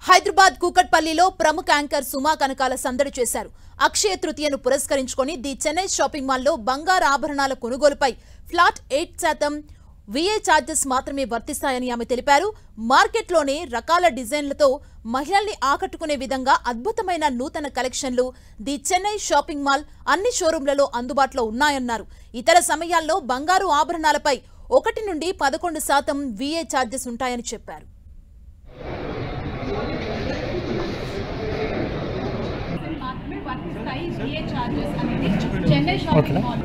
హైదరాబాద్ కూకట్పల్లిలో ప్రముఖ యాంకర్ సుమా కనకాల సందడి చేశారు. అక్షయ తృతీయను పురస్కరించుకొని ది చెన్నై షాపింగ్ మాల్లో బంగారు ఆభరణాల కొనుగోలుపై ఫ్లాట్ 8% విఏ ఛార్జెస్ మాత్రమే వర్తిస్తాయని ఆమె తెలిపారు. మార్కెట్లోనే రకాల డిజైన్లతో మహిళల్ని ఆకట్టుకునే విధంగా అద్భుతమైన నూతన కలెక్షన్లు ది చెన్నై షాపింగ్ మాల్ అన్ని షోరూంలలో అందుబాటులో ఉన్నాయన్నారు. ఇతర సమయాల్లో బంగారు ఆభరణాలపై 1 నుండి 11% విఏ ఛార్జెస్ ఉంటాయని చెప్పారు. చెన్నై షాపింగ్ మాల్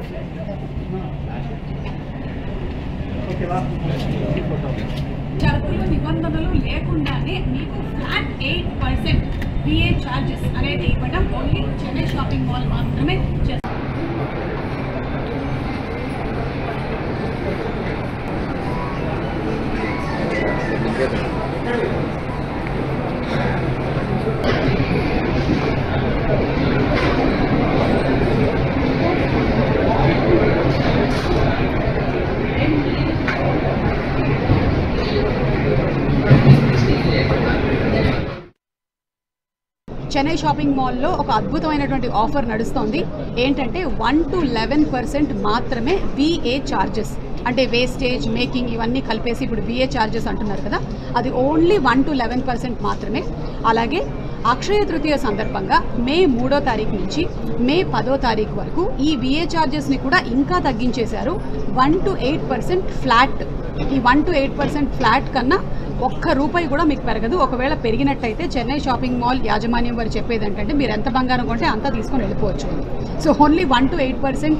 షరతులు నిబంధనలు లేకుండానే మీకు ఫ్లాట్ 8% విఏ ఛార్జెస్ అనేది ఇవ్వడం ఓన్లీ చెన్నై షాపింగ్ మాల్ మాత్రమే చేస్తారు. చెన్నై షాపింగ్ మాల్లో ఒక అద్భుతమైనటువంటి ఆఫర్ నడుస్తోంది. ఏంటంటే 1 to 11% మాత్రమే విఏ ఛార్జెస్, అంటే వేస్టేజ్ మేకింగ్ ఇవన్నీ కలిపేసి ఇప్పుడు విఏ ఛార్జెస్ అంటున్నారు కదా, అది ఓన్లీ 1 to 11% మాత్రమే. అలాగే అక్షయ తృతీయ సందర్భంగా మే 3వ తారీఖు నుంచి మే 10వ తారీఖు వరకు ఈ విఏ ఛార్జెస్ని కూడా ఇంకా తగ్గించేశారు. 1 to 8% ఫ్లాట్. ఈ 1 to 8% ఫ్లాట్ కన్నా ₹1 కూడా మీకు పెరగదు. ఒకవేళ పెరిగినట్టయితే చెన్నై షాపింగ్ మాల్ యాజమాన్యం వారు చెప్పేది ఏంటంటే మీరు ఎంత బంగారం కొంటే అంతా తీసుకొని వెళ్ళిపోవచ్చు. So only 1 to 8%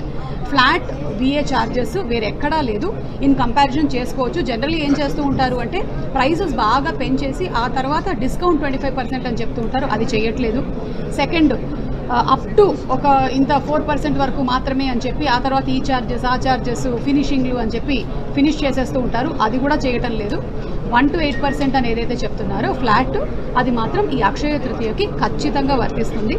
flat VA charges వేరెక్కడా లేదు. ఇన్ కంపారిజన్ చేసుకోవచ్చు. జనరల్లీ ఏం చేస్తూ ఉంటారు అంటే ప్రైసెస్ బాగా పెంచేసి ఆ తర్వాత డిస్కౌంట్ 25% అని చెప్తూ ఉంటారు. అది చేయట్లేదు. సెకండ్, అప్ టు ఒక ఇంత 4% వరకు మాత్రమే అని చెప్పి ఆ తర్వాత ఈ ఛార్జెస్ ఆ ఛార్జెస్ ఫినిషింగ్లు అని చెప్పి ఫినిష్ చేసేస్తూ ఉంటారు. అది కూడా చేయటం లేదు. 1 to 8% అని ఏదైతే చెప్తున్నారో ఫ్లాట్, అది మాత్రం ఈ అక్షయ తృతీయకి ఖచ్చితంగా వర్తిస్తుంది.